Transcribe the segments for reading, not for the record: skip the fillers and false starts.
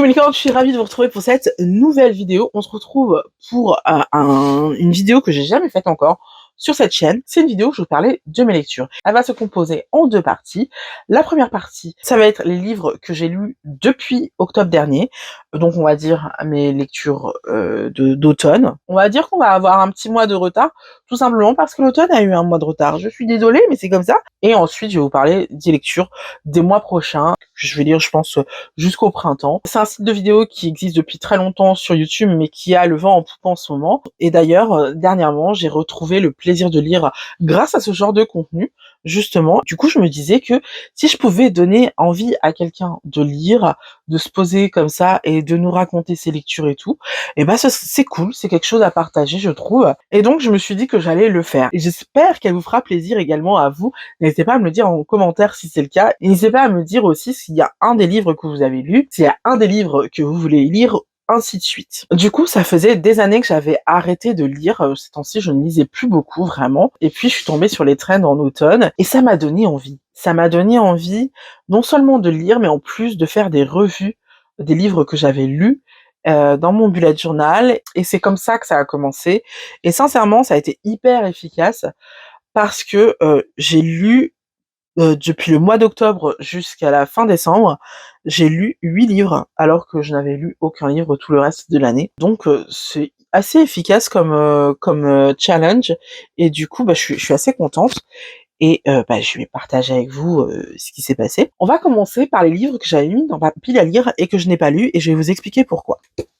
Coucou mes licornes, je suis ravie de vous retrouver pour cette nouvelle vidéo. On se retrouve pour une vidéo que j'ai jamais faite encore sur cette chaîne. C'est une vidéo où je vais vous parler de mes lectures. Elle va se composer en deux parties. La première partie, ça va être les livres que j'ai lus depuis octobre dernier. Donc on va dire mes lectures d'automne. On va dire qu'on va avoir un petit mois de retard, tout simplement parce que l'automne a eu un mois de retard. Je suis désolée, mais c'est comme ça. Et ensuite, je vais vous parler des lectures des mois prochains, que je vais lire, je pense, jusqu'au printemps. C'est un site de vidéo qui existe depuis très longtemps sur YouTube, mais qui a le vent en poupe en ce moment. Et d'ailleurs, dernièrement, j'ai retrouvé le plaisir de lire grâce à ce genre de contenu, justement. Du coup, je me disais que si je pouvais donner envie à quelqu'un de lire, de se poser comme ça et de nous raconter ses lectures et tout, et ben c'est cool, c'est quelque chose à partager, je trouve. Et donc, je me suis dit que j'allais le faire. Et j'espère qu'elle vous fera plaisir également à vous. N'hésitez pas à me le dire en commentaire si c'est le cas. Et n'hésitez pas à me dire aussi s'il y a un des livres que vous avez lu, s'il y a un des livres que vous voulez lire, ainsi de suite. Du coup, ça faisait des années que j'avais arrêté de lire. Ces temps-ci, je ne lisais plus beaucoup, vraiment. Et puis, je suis tombée sur les trends en automne. Et ça m'a donné envie. Ça m'a donné envie, non seulement de lire, mais en plus de faire des revues des livres que j'avais lus dans mon bullet journal. Et c'est comme ça que ça a commencé. Et sincèrement, ça a été hyper efficace parce que j'ai lu depuis le mois d'octobre jusqu'à la fin décembre, j'ai lu 8 livres, alors que je n'avais lu aucun livre tout le reste de l'année. Donc c'est assez efficace comme challenge, et du coup je suis assez contente. Et je vais partager avec vous ce qui s'est passé. On va commencer par les livres que j'avais mis dans ma pile à lire et que je n'ai pas lu, et je vais vous expliquer pourquoi.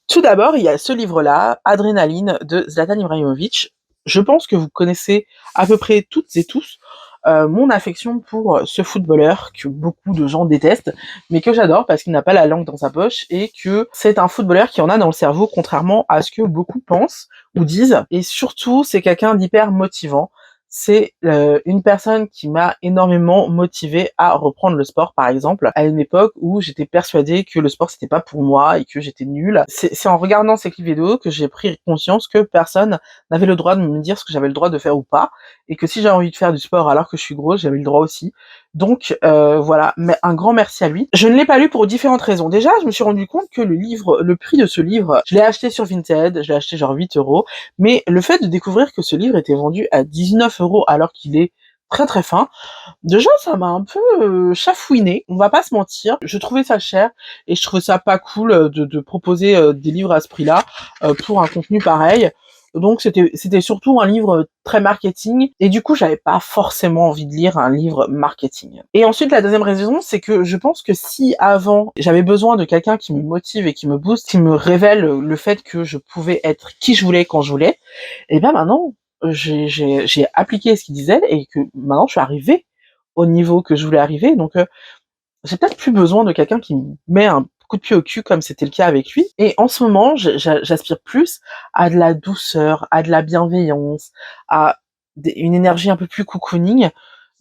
Tout d'abord, il y a ce livre-là, Adrénaline, de Zlatan Ibrahimovic. Je pense que vous connaissez à peu près toutes et tous mon affection pour ce footballeur que beaucoup de gens détestent, mais que j'adore parce qu'il n'a pas la langue dans sa poche et que c'est un footballeur qui en a dans le cerveau, contrairement à ce que beaucoup pensent ou disent. Et surtout, c'est quelqu'un d'hyper motivant. C'est une personne qui m'a énormément motivée à reprendre le sport, par exemple, à une époque où j'étais persuadée que le sport c'était pas pour moi et que j'étais nulle. C'est en regardant ces clips vidéo que j'ai pris conscience que personne n'avait le droit de me dire ce que j'avais le droit de faire ou pas, et que si j'avais envie de faire du sport alors que je suis grosse, j'avais le droit aussi. Donc voilà, mais un grand merci à lui. Je ne l'ai pas lu pour différentes raisons. Déjà, je me suis rendu compte que le prix de ce livre, je l'ai acheté sur Vinted, je l'ai acheté genre 8 €, mais le fait de découvrir que ce livre était vendu à 19 € alors qu'il est très très fin, déjà ça m'a un peu chafouiné, on va pas se mentir. Je trouvais ça cher et je trouvais ça pas cool de proposer des livres à ce prix-là pour un contenu pareil. Donc c'était surtout un livre très marketing, et du coup j'avais pas forcément envie de lire un livre marketing. Et ensuite la deuxième raison, c'est que je pense que si avant j'avais besoin de quelqu'un qui me motive et qui me booste, qui me révèle le fait que je pouvais être qui je voulais quand je voulais, et bien maintenant j'ai appliqué ce qu'il disait et que maintenant je suis arrivée au niveau que je voulais arriver. Donc j'ai peut-être plus besoin de quelqu'un qui me met un coup de pied au cul comme c'était le cas avec lui. Et en ce moment, j'aspire plus à de la douceur, à de la bienveillance, à une énergie un peu plus cocooning.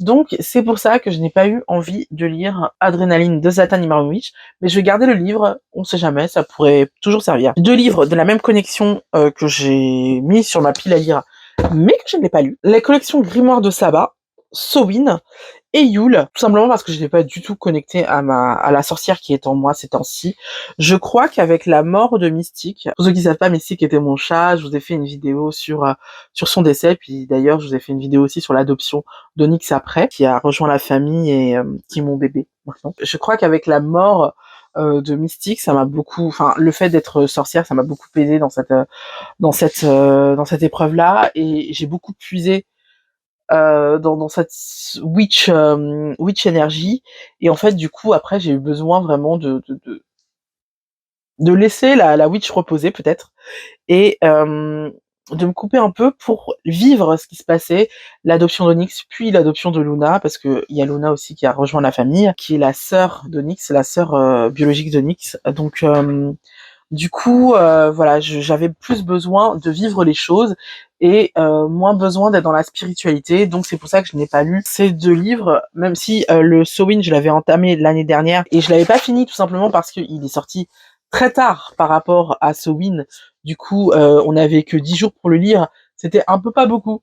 Donc c'est pour ça que je n'ai pas eu envie de lire Adrénaline de Zlatan Ibrahimovic, mais je vais garder le livre, on sait jamais, ça pourrait toujours servir. Deux livres de la même connexion que j'ai mis sur ma pile à lire, mais que je ne l'ai pas lu. La collection Grimoire de Saba, Sowin et Yule, tout simplement parce que je n'ai pas du tout connecté à la sorcière qui est en moi ces temps-ci. Je crois qu'avec la mort de Mystique, pour ceux qui savent pas, Mystique était mon chat, je vous ai fait une vidéo sur son décès, puis d'ailleurs je vous ai fait une vidéo aussi sur l'adoption d'Onyx après, qui a rejoint la famille et qui est mon bébé maintenant. Je crois qu'avec la mort de Mystique, ça m'a beaucoup, enfin le fait d'être sorcière, ça m'a beaucoup aidé dans cette épreuve-là, et j'ai beaucoup puisé dans cette witch énergie. Et en fait du coup après j'ai eu besoin vraiment de laisser la witch reposer peut-être, et de me couper un peu pour vivre ce qui se passait, l'adoption d'Onyx puis l'adoption de Luna, parce que il y a Luna aussi qui a rejoint la famille, qui est la sœur d'Onyx, la sœur biologique d'Onyx. Donc du coup, voilà, j'avais plus besoin de vivre les choses et moins besoin d'être dans la spiritualité. Donc c'est pour ça que je n'ai pas lu ces deux livres, même si le Sowin, je l'avais entamé l'année dernière et je l'avais pas fini tout simplement parce qu'il est sorti très tard par rapport à Sowin. Du coup, on n'avait que 10 jours pour le lire. C'était un peu pas beaucoup.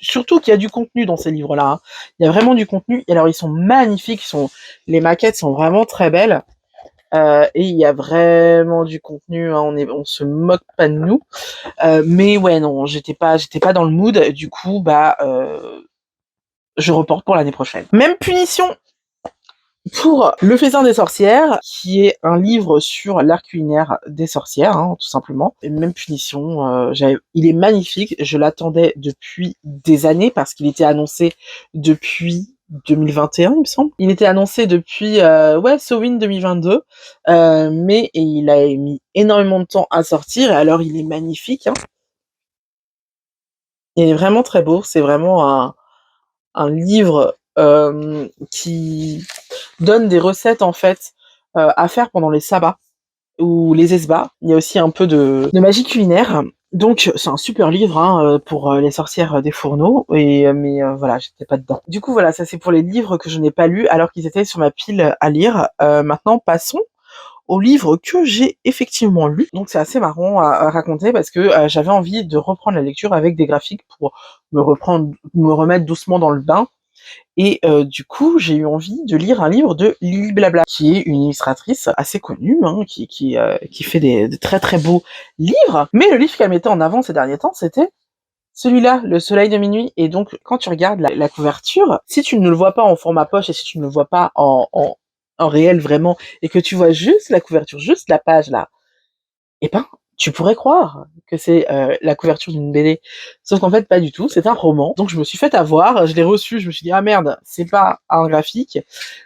Surtout qu'il y a du contenu dans ces livres-là, hein. Il y a vraiment du contenu. Et alors ils sont magnifiques, les maquettes sont vraiment très belles. et il y a vraiment du contenu, hein, on se moque pas de nous. Mais ouais, non, j'étais pas dans le mood. Du coup, je reporte pour l'année prochaine. Même punition pour Le Festin des sorcières, qui est un livre sur l'art culinaire des sorcières, hein, tout simplement. Et même punition, il est magnifique. Je l'attendais depuis des années parce qu'il était annoncé depuis 2021, il me semble. Il était annoncé depuis Samhain 2022, mais il a mis énormément de temps à sortir. Et alors, il est magnifique, hein. Il est vraiment très beau. C'est vraiment un livre qui donne des recettes en fait à faire pendant les sabbats ou les esbats. Il y a aussi un peu de magie culinaire. Donc c'est un super livre, hein, pour les sorcières des fourneaux, mais voilà, j'étais pas dedans. Du coup voilà, ça c'est pour les livres que je n'ai pas lus alors qu'ils étaient sur ma pile à lire. Maintenant passons aux livres que j'ai effectivement lus. Donc c'est assez marrant à raconter parce que j'avais envie de reprendre la lecture avec des graphiques pour me remettre doucement dans le bain. Et du coup, j'ai eu envie de lire un livre de Lily Blabla, qui est une illustratrice assez connue, hein, qui fait des très très beaux livres. Mais le livre qu'elle mettait en avant ces derniers temps, c'était celui-là, Le Soleil de minuit. Et donc, quand tu regardes la couverture, si tu ne le vois pas en format poche et si tu ne le vois pas en réel vraiment, et que tu vois juste la couverture, juste la page là, eh ben, tu pourrais croire que c'est la couverture d'une BD. Sauf qu'en fait, pas du tout, c'est un roman. Donc je me suis fait avoir, je l'ai reçu, je me suis dit, ah merde, c'est pas un graphique.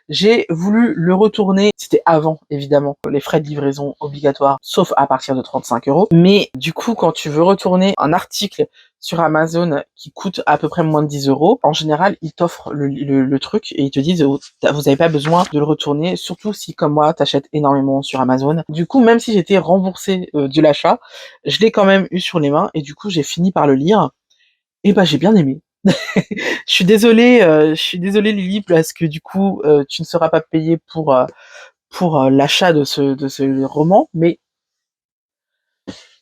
J'ai voulu le retourner, c'était avant, évidemment, les frais de livraison obligatoires, sauf à partir de 35 €. Mais du coup, quand tu veux retourner un article sur Amazon qui coûte à peu près moins de 10 €, en général, ils t'offrent le truc et ils te disent, oh, vous avez pas besoin de le retourner, surtout si, comme moi, t'achètes énormément sur Amazon. Du coup, même si j'étais remboursée de l'achat, je l'ai quand même eu sur les mains et du coup, j'ai fini par le lire. Et j'ai bien aimé. Je suis désolée Lily, parce que du coup, tu ne seras pas payée pour l'achat de ce roman, mais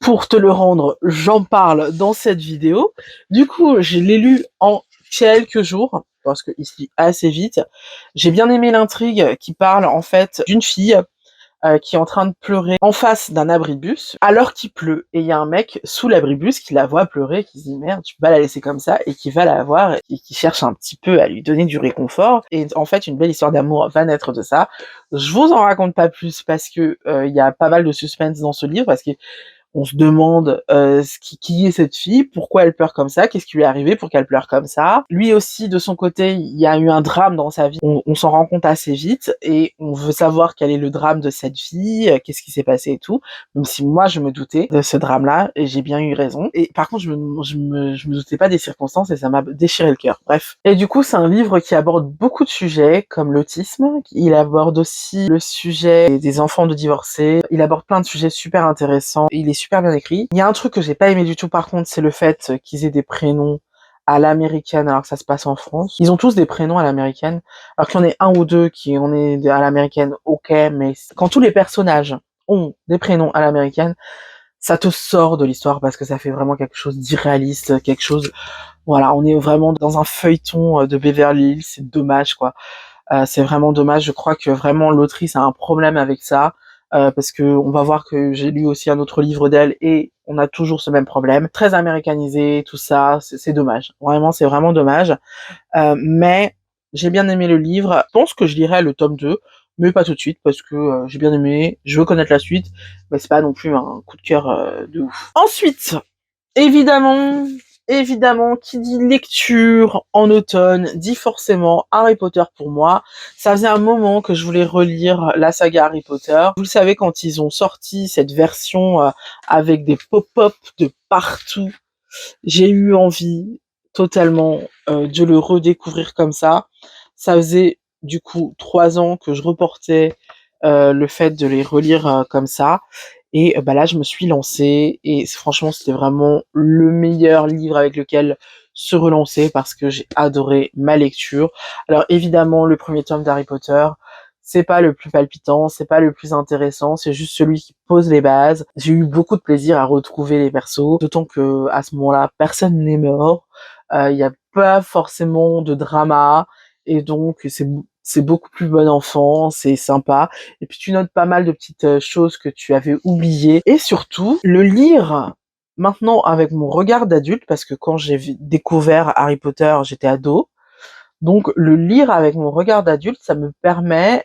pour te le rendre, j'en parle dans cette vidéo. Du coup, je l'ai lu en quelques jours, parce qu'il se lit assez vite. J'ai bien aimé l'intrigue qui parle en fait d'une fille qui est en train de pleurer en face d'un abribus alors qu'il pleut. Et il y a un mec sous l'abribus qui la voit pleurer, qui se dit merde, tu peux pas la laisser comme ça, et qui va la voir et qui cherche un petit peu à lui donner du réconfort. Et en fait, une belle histoire d'amour va naître de ça. Je vous en raconte pas plus parce que il y a pas mal de suspense dans ce livre, parce que on se demande qui est cette fille, pourquoi elle pleure comme ça, qu'est-ce qui lui est arrivé pour qu'elle pleure comme ça. Lui aussi, de son côté, il y a eu un drame dans sa vie. On s'en rend compte assez vite et on veut savoir quel est le drame de cette fille, qu'est-ce qui s'est passé et tout. Même si moi, je me doutais de ce drame-là et j'ai bien eu raison. Et par contre, je me doutais pas des circonstances et ça m'a déchiré le cœur. Bref. Et du coup, c'est un livre qui aborde beaucoup de sujets comme l'autisme. Il aborde aussi le sujet des enfants de divorcés. Il aborde plein de sujets super intéressants. Il est super bien écrit. Il y a un truc que j'ai pas aimé du tout par contre, c'est le fait qu'ils aient des prénoms à l'américaine alors que ça se passe en France. Ils ont tous des prénoms à l'américaine, alors qu'il y en ait un ou deux qui en est à l'américaine, ok, mais quand tous les personnages ont des prénoms à l'américaine, ça te sort de l'histoire parce que ça fait vraiment quelque chose d'irréaliste, quelque chose, voilà, on est vraiment dans un feuilleton de Beverly Hills, c'est dommage quoi. C'est vraiment dommage. Je crois que vraiment l'autrice a un problème avec ça, parce que on va voir que j'ai lu aussi un autre livre d'elle et on a toujours ce même problème. Très américanisé, tout ça, c'est dommage. Vraiment, c'est vraiment dommage. Mais j'ai bien aimé le livre. Je pense que je lirai le tome 2, mais pas tout de suite parce que j'ai bien aimé. Je veux connaître la suite, mais c'est pas non plus un coup de cœur de ouf. Ensuite, Évidemment, évidemment, qui dit lecture en automne dit forcément Harry Potter pour moi. Ça faisait un moment que je voulais relire la saga Harry Potter. Vous le savez, quand ils ont sorti cette version avec des pop-up de partout, j'ai eu envie totalement de le redécouvrir comme ça. Ça faisait du coup 3 ans que je reportais le fait de les relire comme ça. Et là, je me suis lancée et franchement, c'était vraiment le meilleur livre avec lequel se relancer parce que j'ai adoré ma lecture. Alors évidemment, le premier tome d'Harry Potter, c'est pas le plus palpitant, c'est pas le plus intéressant, c'est juste celui qui pose les bases. J'ai eu beaucoup de plaisir à retrouver les persos, d'autant que à ce moment-là, personne n'est mort. Il y a pas forcément de drama et donc c'est c'est beaucoup plus bon enfant, c'est sympa. Et puis tu notes pas mal de petites choses que tu avais oubliées. Et surtout, le lire maintenant avec mon regard d'adulte, parce que quand j'ai découvert Harry Potter, j'étais ado. Donc le lire avec mon regard d'adulte, ça me permet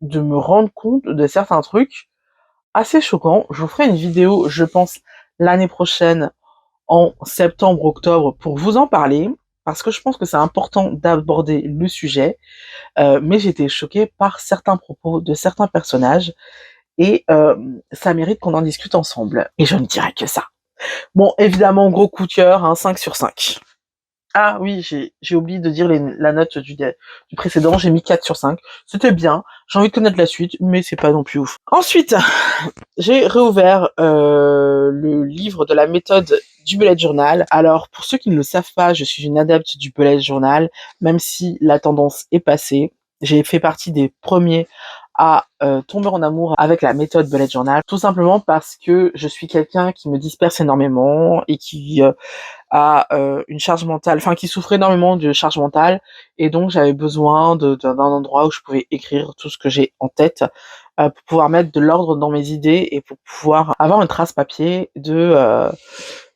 de me rendre compte de certains trucs assez choquants. Je vous ferai une vidéo, je pense, l'année prochaine, en septembre-octobre, pour vous en parler, parce que je pense que c'est important d'aborder le sujet. Mais j'ai été choquée par certains propos de certains personnages, et ça mérite qu'on en discute ensemble. Et je ne dirais que ça. Bon, évidemment, gros coup de cœur, hein, 5 sur 5. Ah oui, j'ai oublié de dire la note du précédent, j'ai mis 4 sur 5. C'était bien, j'ai envie de connaître la suite, mais c'est pas non plus ouf. Ensuite, j'ai réouvert le livre de la méthode du bullet journal. Alors, pour ceux qui ne le savent pas, je suis une adepte du bullet journal, même si la tendance est passée. J'ai fait partie des premiers à tomber en amour avec la méthode bullet journal, tout simplement parce que je suis quelqu'un qui me disperse énormément et qui a une charge mentale, enfin qui souffre énormément de charge mentale, et donc j'avais besoin d'un endroit où je pouvais écrire tout ce que j'ai en tête, pour pouvoir mettre de l'ordre dans mes idées et pour pouvoir avoir une trace papier de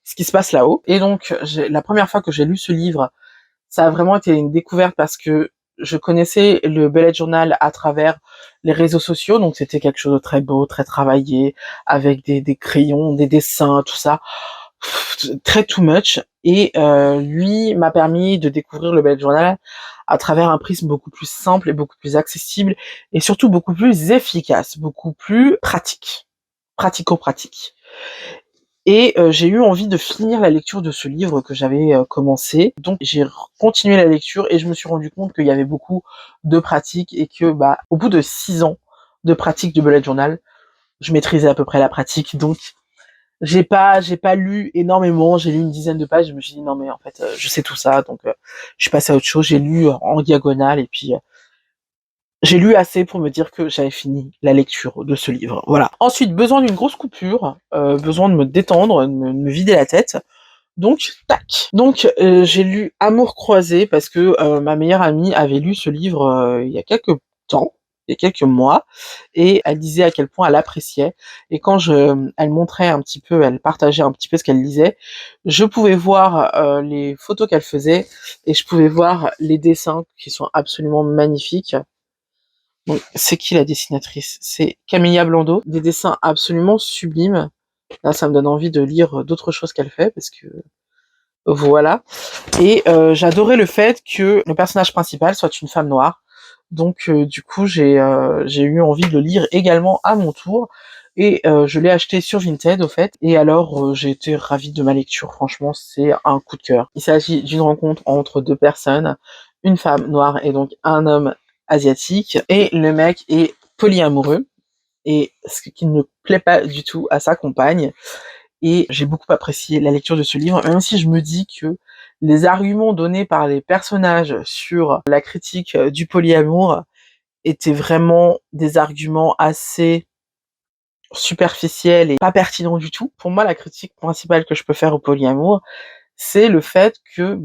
ce qui se passe là-haut. Et donc la première fois que j'ai lu ce livre, ça a vraiment été une découverte parce que je connaissais le bullet journal à travers les réseaux sociaux, donc c'était quelque chose de très beau, très travaillé, avec des crayons, des dessins, tout ça, très too much. Et lui m'a permis de découvrir le bullet journal à travers un prisme beaucoup plus simple et beaucoup plus accessible, et surtout beaucoup plus efficace, beaucoup plus pratique, pratico-pratique. Et j'ai eu envie de finir la lecture de ce livre que j'avais commencé. Donc j'ai continué la lecture et je me suis rendu compte qu'il y avait beaucoup de pratiques, et que au bout de 6 ans de pratique du bullet journal, je maîtrisais à peu près la pratique. Donc j'ai pas lu énormément, j'ai lu une dizaine de pages, je me suis dit non mais en fait je sais tout ça, donc je suis passée à autre chose. J'ai lu en diagonale, et puis j'ai lu assez pour me dire que j'avais fini la lecture de ce livre. Voilà. Ensuite, besoin d'une grosse coupure, besoin de me détendre, de me vider la tête. Donc, tac. Donc, j'ai lu Amour croisé parce que ma meilleure amie avait lu ce livre il y a quelques temps, il y a quelques mois, et elle disait à quel point elle appréciait. Et quand elle montrait un petit peu, elle partageait un petit peu ce qu'elle lisait, je pouvais voir les photos qu'elle faisait, et je pouvais voir les dessins qui sont absolument magnifiques. Donc, c'est qui la dessinatrice? C'est Camilla Blando. Des dessins absolument sublimes. Là, ça me donne envie de lire d'autres choses qu'elle fait, parce que voilà. Et j'adorais le fait que le personnage principal soit une femme noire. Donc du coup, j'ai eu envie de le lire également à mon tour. Et je l'ai acheté sur Vinted, au fait. Et alors, j'ai été ravie de ma lecture. Franchement, c'est un coup de cœur. Il s'agit d'une rencontre entre deux personnes, une femme noire et donc un homme asiatique. Et le mec est polyamoureux, et ce qui ne plaît pas du tout à sa compagne. Et j'ai beaucoup apprécié la lecture de ce livre, même si je me dis que les arguments donnés par les personnages sur la critique du polyamour étaient vraiment des arguments assez superficiels et pas pertinents du tout. Pour moi, la critique principale que je peux faire au polyamour, c'est le fait que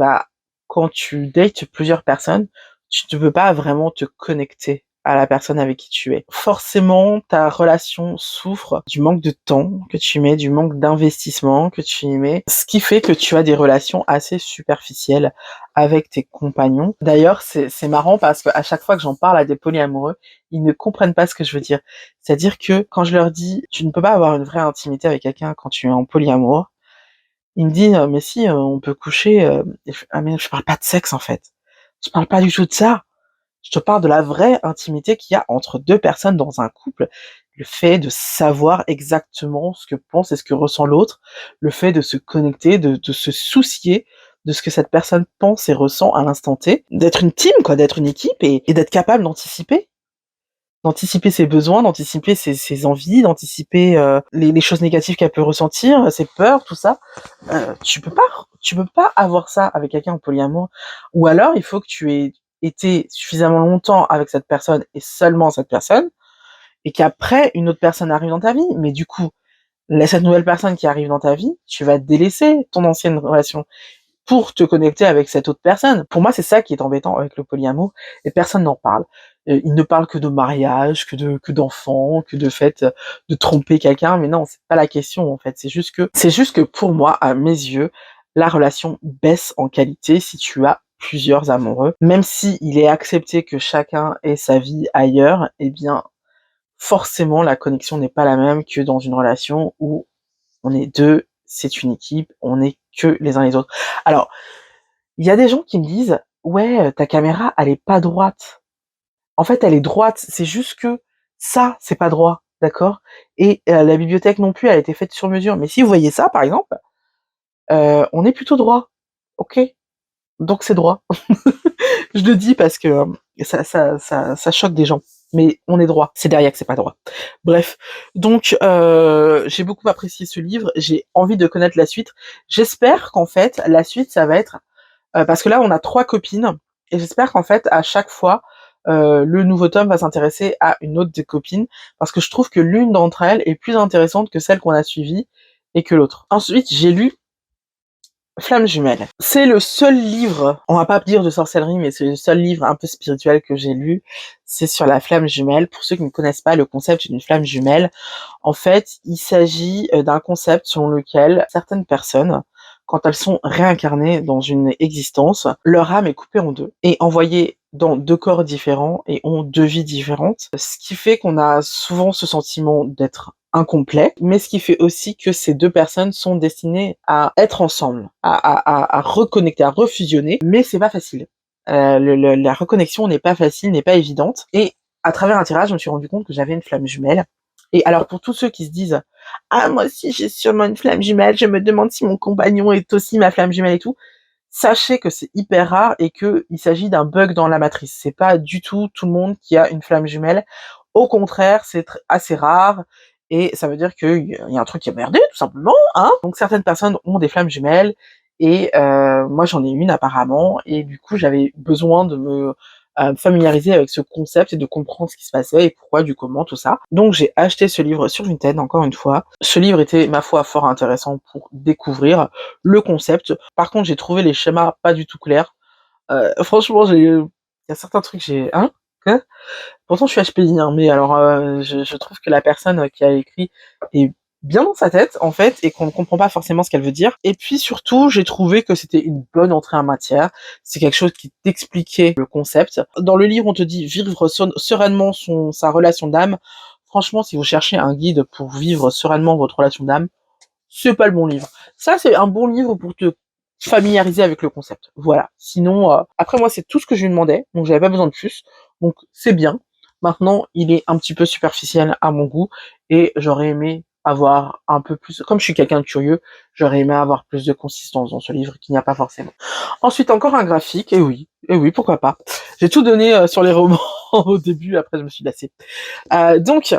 quand tu dates plusieurs personnes, tu ne peux pas vraiment te connecter à la personne avec qui tu es. Forcément, ta relation souffre du manque de temps que tu y mets, du manque d'investissement que tu y mets, ce qui fait que tu as des relations assez superficielles avec tes compagnons. D'ailleurs, c'est marrant parce qu'à chaque fois que j'en parle à des polyamoureux, ils ne comprennent pas ce que je veux dire. C'est-à-dire que quand je leur dis tu ne peux pas avoir une vraie intimité avec quelqu'un quand tu es en polyamour, ils me disent mais si, on peut coucher. Ah mais je parle pas de sexe en fait. Je parle pas du tout de ça. Je te parle de la vraie intimité qu'il y a entre deux personnes dans un couple. Le fait de savoir exactement ce que pense et ce que ressent l'autre, le fait de se connecter, de se soucier de ce que cette personne pense et ressent à l'instant T, d'être une team, quoi, d'être une équipe, et d'être capable d'anticiper ses besoins, d'anticiper ses envies, d'anticiper les choses négatives qu'elle peut ressentir, ses peurs, tout ça. Tu peux pas avoir ça avec quelqu'un en polyamour. Ou alors il faut que tu aies été suffisamment longtemps avec cette personne et seulement cette personne, et qu'après une autre personne arrive dans ta vie. Mais du coup, cette nouvelle personne qui arrive dans ta vie, tu vas délaisser ton ancienne relation pour te connecter avec cette autre personne. Pour moi, c'est ça qui est embêtant avec le polyamour, et personne n'en parle. il ne parle que de mariage, que d'enfants, que de fait de tromper quelqu'un, mais non, c'est pas la question en fait. C'est juste que pour moi, à mes yeux, la relation baisse en qualité si tu as plusieurs amoureux. Même si il est accepté que chacun ait sa vie ailleurs, eh bien, forcément, la connexion n'est pas la même que dans une relation où on est deux, c'est une équipe, on est que les uns les autres. Alors, il y a des gens qui me disent, ouais, ta caméra, elle est pas droite. En fait, elle est droite, c'est juste que ça, c'est pas droit, d'accord? Et la bibliothèque non plus, elle a été faite sur mesure. Mais si vous voyez ça, par exemple, on est plutôt droit, ok? Donc c'est droit. Je le dis parce que ça choque des gens. Mais on est droit. C'est derrière que c'est pas droit. Bref. Donc, j'ai beaucoup apprécié ce livre. J'ai envie de connaître la suite. J'espère qu'en fait, la suite, ça va être... parce que là, on a 3 copines. Et j'espère qu'en fait, à chaque fois, le nouveau tome va s'intéresser à une autre des copines. Parce que je trouve que l'une d'entre elles est plus intéressante que celle qu'on a suivie et que l'autre. Ensuite, j'ai lu Flammes jumelles. C'est le seul livre, on va pas dire de sorcellerie, mais c'est le seul livre un peu spirituel que j'ai lu. C'est sur la flamme jumelle. Pour ceux qui ne connaissent pas le concept d'une flamme jumelle, en fait, il s'agit d'un concept selon lequel certaines personnes, quand elles sont réincarnées dans une existence, leur âme est coupée en deux et envoyée dans 2 corps différents et ont 2 vies différentes. Ce qui fait qu'on a souvent ce sentiment d'être incomplet, mais ce qui fait aussi que ces 2 personnes sont destinées à être ensemble, à reconnecter, à refusionner, mais c'est pas facile. La reconnexion n'est pas facile, n'est pas évidente, et à travers un tirage, je me suis rendu compte que j'avais une flamme jumelle. Et alors pour tous ceux qui se disent ah moi aussi j'ai sûrement une flamme jumelle, je me demande si mon compagnon est aussi ma flamme jumelle et tout, sachez que c'est hyper rare et que il s'agit d'un bug dans la matrice. C'est pas du tout le monde qui a une flamme jumelle. Au contraire, c'est assez rare et ça veut dire qu'il y a un truc qui a merdé tout simplement, hein. Donc certaines personnes ont des flammes jumelles et moi j'en ai une apparemment et du coup j'avais besoin de me familiariser avec ce concept et de comprendre ce qui se passait et pourquoi, du comment, tout ça. Donc j'ai acheté ce livre sur Vinted, encore une fois. Ce livre était, ma foi, fort intéressant pour découvrir le concept. Par contre, j'ai trouvé les schémas pas du tout clairs. Franchement, il y a certains trucs, hein? Quoi? Pourtant, je suis HPI, hein, mais alors, je trouve que la personne qui a écrit est bien dans sa tête, en fait, et qu'on ne comprend pas forcément ce qu'elle veut dire. Et puis, surtout, j'ai trouvé que c'était une bonne entrée en matière. C'est quelque chose qui t'expliquait le concept. Dans le livre, on te dit vivre sereinement sa relation d'âme. Franchement, si vous cherchez un guide pour vivre sereinement votre relation d'âme, c'est pas le bon livre. Ça, c'est un bon livre pour te familiariser avec le concept. Voilà. Sinon, après moi, c'est tout ce que je lui demandais, donc j'avais pas besoin de plus. Donc c'est bien. Maintenant, il est un petit peu superficiel à mon goût et j'aurais aimé avoir un peu plus, comme je suis quelqu'un de curieux, j'aurais aimé avoir plus de consistance dans ce livre qu'il n'y a pas forcément. Ensuite, encore un graphique, et oui, pourquoi pas. J'ai tout donné sur les romans au début, après je me suis lassée. Donc,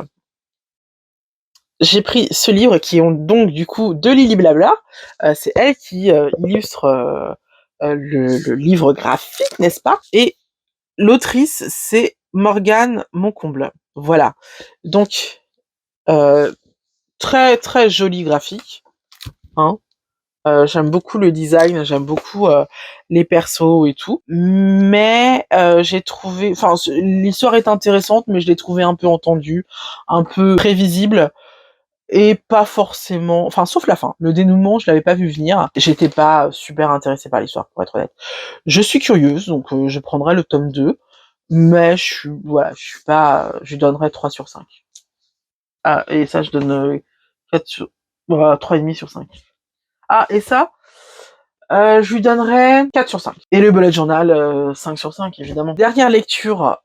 j'ai pris ce livre qui est donc du coup de Lily Blabla. C'est elle qui illustre le livre graphique, n'est-ce pas? Et l'autrice, c'est Morgane Moncomble. Voilà. Donc, très très joli graphique. Hein. J'aime beaucoup le design, j'aime beaucoup les persos et tout. Mais j'ai trouvé... Enfin, l'histoire est intéressante, mais je l'ai trouvée un peu entendue, un peu prévisible. Et pas forcément, enfin sauf la fin. Le dénouement, je l'avais pas vu venir. J'étais pas super intéressée par l'histoire, pour être honnête. Je suis curieuse, donc je prendrai le tome 2, mais je suis pas, je lui donnerai 3 sur 5. Ah, et ça, je donne 4 sur, 3,5 sur 5. Ah, et ça, je lui donnerais 4 sur 5. Et le bullet journal, 5 sur 5, évidemment. Dernière lecture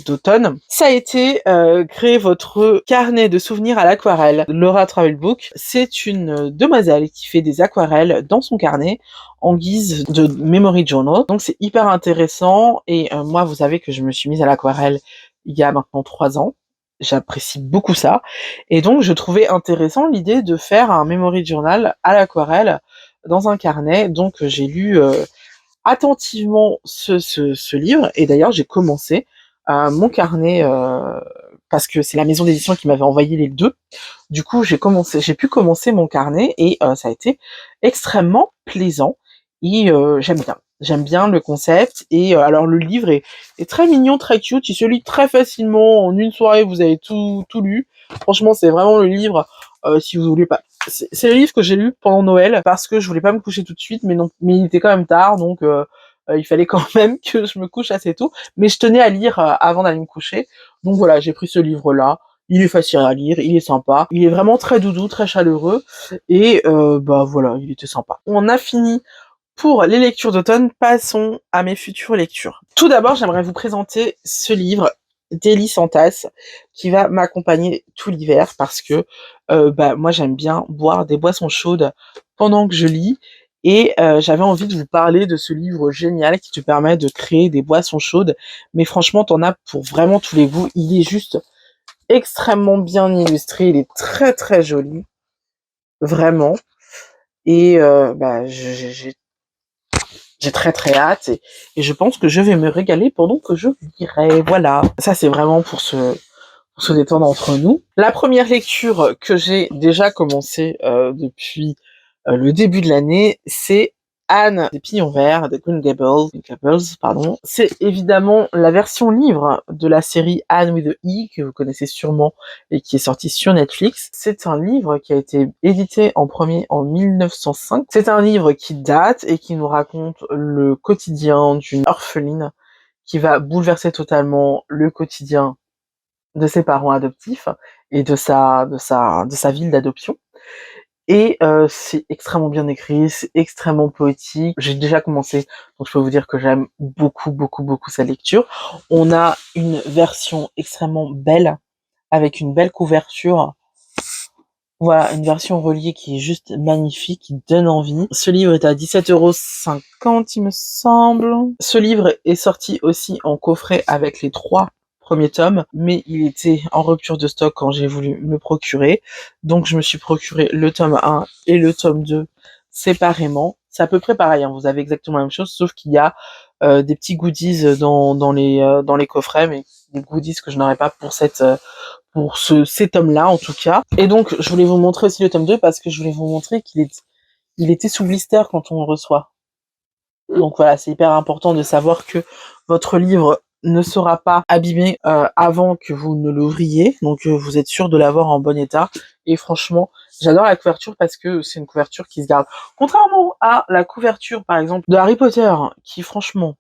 d'automne, ça a été créer votre carnet de souvenirs à l'aquarelle. Laura Travel Book, c'est une demoiselle qui fait des aquarelles dans son carnet en guise de memory journal. Donc c'est hyper intéressant et moi, vous savez que je me suis mise à l'aquarelle il y a maintenant 3 ans. J'apprécie beaucoup ça. Et donc, je trouvais intéressant l'idée de faire un memory journal à l'aquarelle dans un carnet. Donc j'ai lu attentivement ce livre et d'ailleurs j'ai commencé mon carnet parce que c'est la maison d'édition qui m'avait envoyé les 2. Du coup j'ai pu commencer mon carnet et ça a été extrêmement plaisant et j'aime bien. J'aime bien le concept et alors le livre est très mignon, très cute, il se lit très facilement, en une soirée vous avez tout lu. Franchement c'est vraiment le livre, si vous voulez pas... C'est le livre que j'ai lu pendant Noël parce que je voulais pas me coucher tout de suite, mais non, mais il était quand même tard, donc il fallait quand même que je me couche assez tôt, mais je tenais à lire avant d'aller me coucher, donc voilà, j'ai pris ce livre-là. Il est facile à lire, il est sympa, il est vraiment très doudou, très chaleureux, et bah voilà, il était sympa. On a fini pour les lectures d'automne, passons à mes futures lectures. Tout d'abord, j'aimerais vous présenter ce livre, Délices en tasse, qui va m'accompagner tout l'hiver parce que bah, moi j'aime bien boire des boissons chaudes pendant que je lis et j'avais envie de vous parler de ce livre génial qui te permet de créer des boissons chaudes, mais franchement t'en as pour vraiment tous les goûts. Il est juste extrêmement bien illustré, il est très très joli, vraiment, et bah, j'ai très très hâte et je pense que je vais me régaler pendant que je lirai. Voilà. Ça c'est vraiment pour se détendre entre nous. La première lecture que j'ai déjà commencé depuis le début de l'année, c'est Anne des Pignons Verts, de Green Gables, pardon. C'est évidemment la version livre de la série Anne with the E, que vous connaissez sûrement et qui est sortie sur Netflix. C'est un livre qui a été édité en premier en 1905. C'est un livre qui date et qui nous raconte le quotidien d'une orpheline qui va bouleverser totalement le quotidien de ses parents adoptifs et de sa ville d'adoption. Et c'est extrêmement bien écrit, c'est extrêmement poétique. J'ai déjà commencé, donc je peux vous dire que j'aime beaucoup, beaucoup, beaucoup sa lecture. On a une version extrêmement belle, avec une belle couverture. Voilà, une version reliée qui est juste magnifique, qui donne envie. Ce livre est à 17,50 €, il me semble. Ce livre est sorti aussi en coffret avec les 3 premiers tomes, mais il était en rupture de stock quand j'ai voulu me procurer. Donc je me suis procuré le tome 1 et le tome 2 séparément. C'est à peu près pareil, hein, vous avez exactement la même chose, sauf qu'il y a des petits goodies dans les coffrets, mais des goodies que je n'aurais pas pour ces tomes-là en tout cas. Et donc je voulais vous montrer aussi le tome 2 parce que je voulais vous montrer il était sous blister quand on le reçoit. Donc voilà, c'est hyper important de savoir que votre livre ne sera pas abîmé avant que vous ne l'ouvriez, donc vous êtes sûr de l'avoir en bon état. Et franchement, j'adore la couverture parce que c'est une couverture qui se garde. Contrairement à la couverture, par exemple, de Harry Potter, qui franchement,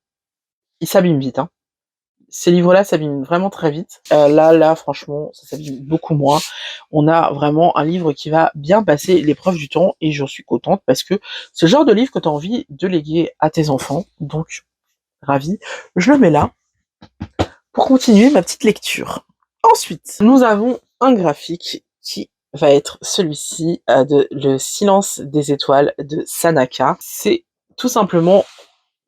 il s'abîme vite, hein. Ces livres-là s'abîment vraiment très vite. Là, franchement, ça s'abîme beaucoup moins. On a vraiment un livre qui va bien passer l'épreuve du temps et j'en suis contente parce que c'est le genre de livre que tu as envie de léguer à tes enfants. Donc, ravi. Je le mets là pour continuer ma petite lecture. Ensuite, nous avons un graphique qui va être celui-ci de Le Silence des étoiles de Sanaka. C'est tout simplement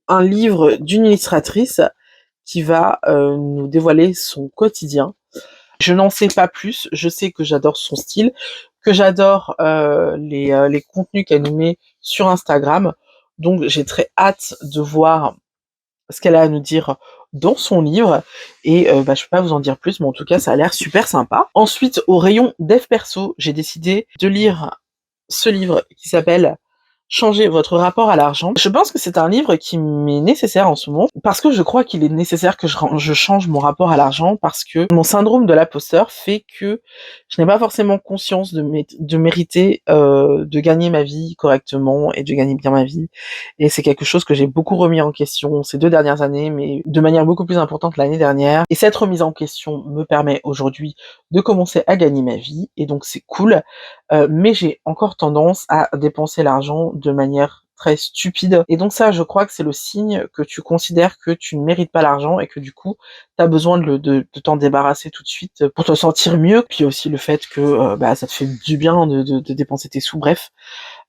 un livre d'une illustratrice qui va nous dévoiler son quotidien. Je n'en sais pas plus, je sais que j'adore son style, que j'adore les contenus qu'elle nous met sur Instagram, donc j'ai très hâte de voir ce qu'elle a à nous dire dans son livre, et bah, je peux pas vous en dire plus, mais en tout cas ça a l'air super sympa. Ensuite, au rayon dev perso, j'ai décidé de lire ce livre qui s'appelle Changer votre rapport à l'argent. Je pense que c'est un livre qui m'est nécessaire en ce moment, parce que je crois qu'il est nécessaire que je change mon rapport à l'argent, parce que mon syndrome de l'imposteur fait que je n'ai pas forcément conscience de mériter de gagner ma vie correctement et de gagner bien ma vie. Et c'est quelque chose que j'ai beaucoup remis en question ces 2 dernières années, mais de manière beaucoup plus importante l'année dernière. Et cette remise en question me permet aujourd'hui de commencer à gagner ma vie, et donc c'est cool. Mais j'ai encore tendance à dépenser l'argent de manière très stupide. Et donc ça, je crois que c'est le signe que tu considères que tu ne mérites pas l'argent et que du coup, tu as besoin de t'en débarrasser tout de suite pour te sentir mieux. Puis aussi le fait que bah, ça te fait du bien de dépenser tes sous, bref.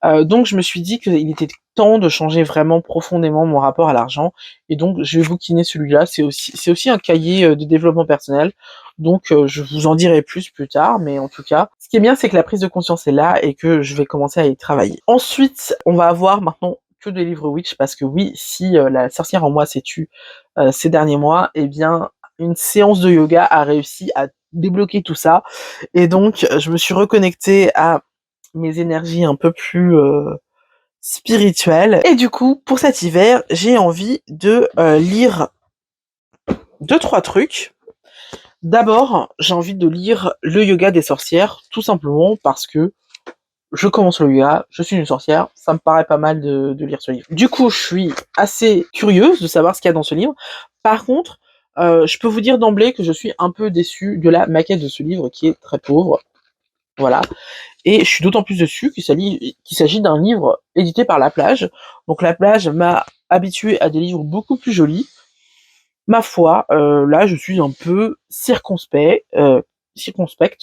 Donc je me suis dit qu'il était temps de changer vraiment profondément mon rapport à l'argent, et donc je vais bouquiner celui-là. C'est aussi un cahier de développement personnel, donc je vous en dirai plus tard, mais en tout cas, ce qui est bien, c'est que la prise de conscience est là et que je vais commencer à y travailler. Ensuite, on va avoir maintenant que des livres Witch, parce que oui, si la sorcière en moi s'est tue ces derniers mois, eh bien une séance de yoga a réussi à débloquer tout ça, et donc je me suis reconnectée à mes énergies un peu plus spirituel. Et du coup, pour cet hiver, j'ai envie de lire 2-3 trucs. D'abord, j'ai envie de lire Le yoga des sorcières, tout simplement parce que je commence le yoga, je suis une sorcière, ça me paraît pas mal de lire ce livre. Du coup, je suis assez curieuse de savoir ce qu'il y a dans ce livre. Par contre, je peux vous dire d'emblée que je suis un peu déçue de la maquette de ce livre qui est très pauvre. Voilà. Et je suis d'autant plus dessus qu'il s'agit d'un livre édité par La Plage. Donc La Plage m'a habitué à des livres beaucoup plus jolis. Ma foi, là, je suis un peu circonspecte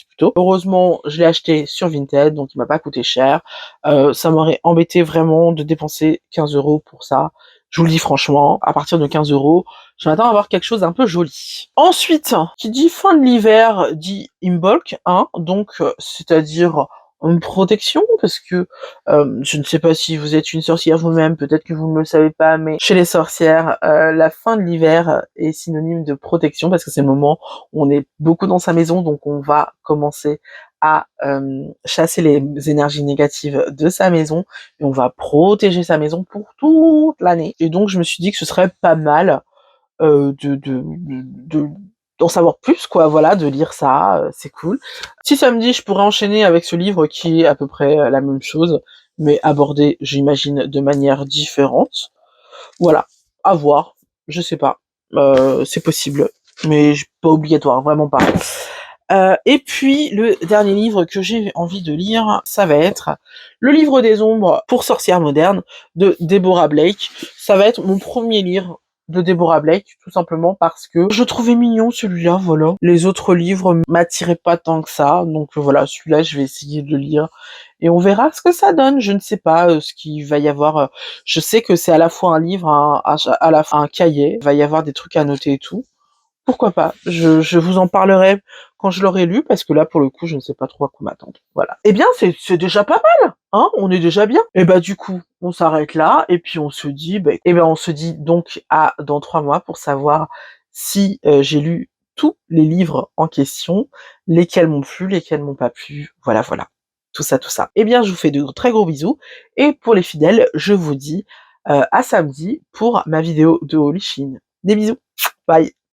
plutôt. Heureusement, je l'ai acheté sur Vinted, donc il m'a pas coûté cher. Ça m'aurait embêté vraiment de dépenser 15 € pour ça. Je vous le dis franchement, à partir de 15 €, je m'attends à avoir quelque chose d'un peu joli. Ensuite, qui dit fin de l'hiver, dit Imbolc, hein, donc c'est-à-dire une protection, parce que je ne sais pas si vous êtes une sorcière vous-même, peut-être que vous ne le savez pas, mais chez les sorcières, la fin de l'hiver est synonyme de protection, parce que c'est le moment où on est beaucoup dans sa maison, donc on va commencer à chasser les énergies négatives de sa maison, et on va protéger sa maison pour toute l'année. Et donc je me suis dit que ce serait pas mal d'en savoir plus, quoi, voilà, de lire ça, c'est cool. Si ça me dit, je pourrais enchaîner avec ce livre qui est à peu près la même chose, mais abordé, j'imagine, de manière différente. Voilà, à voir, je sais pas, c'est possible, mais pas obligatoire, vraiment pas. Et puis, le dernier livre que j'ai envie de lire, ça va être Le livre des ombres pour sorcières modernes de Deborah Blake. Ça va être mon premier livre de Deborah Blake, tout simplement parce que je trouvais mignon celui-là, voilà. Les autres livres m'attiraient pas tant que ça, donc voilà, celui-là, je vais essayer de le lire. Et on verra ce que ça donne, je ne sais pas ce qu'il va y avoir. Je sais que c'est à la fois un livre, à la fin un cahier, il va y avoir des trucs à noter et tout. Pourquoi pas? Je vous en parlerai quand je l'aurai lu, parce que là, pour le coup, je ne sais pas trop à quoi m'attendre. Voilà. Eh bien, c'est déjà pas mal, hein? On est déjà bien. Et bah, du coup, on s'arrête là, et puis on se dit, on se dit donc à dans 3 mois pour savoir si j'ai lu tous les livres en question, lesquels m'ont plu, lesquels m'ont pas plu. Voilà, voilà. Tout ça, tout ça. Eh bien, je vous fais de très gros bisous, et pour les fidèles, je vous dis à samedi pour ma vidéo de Holy Shin. Des bisous. Bye.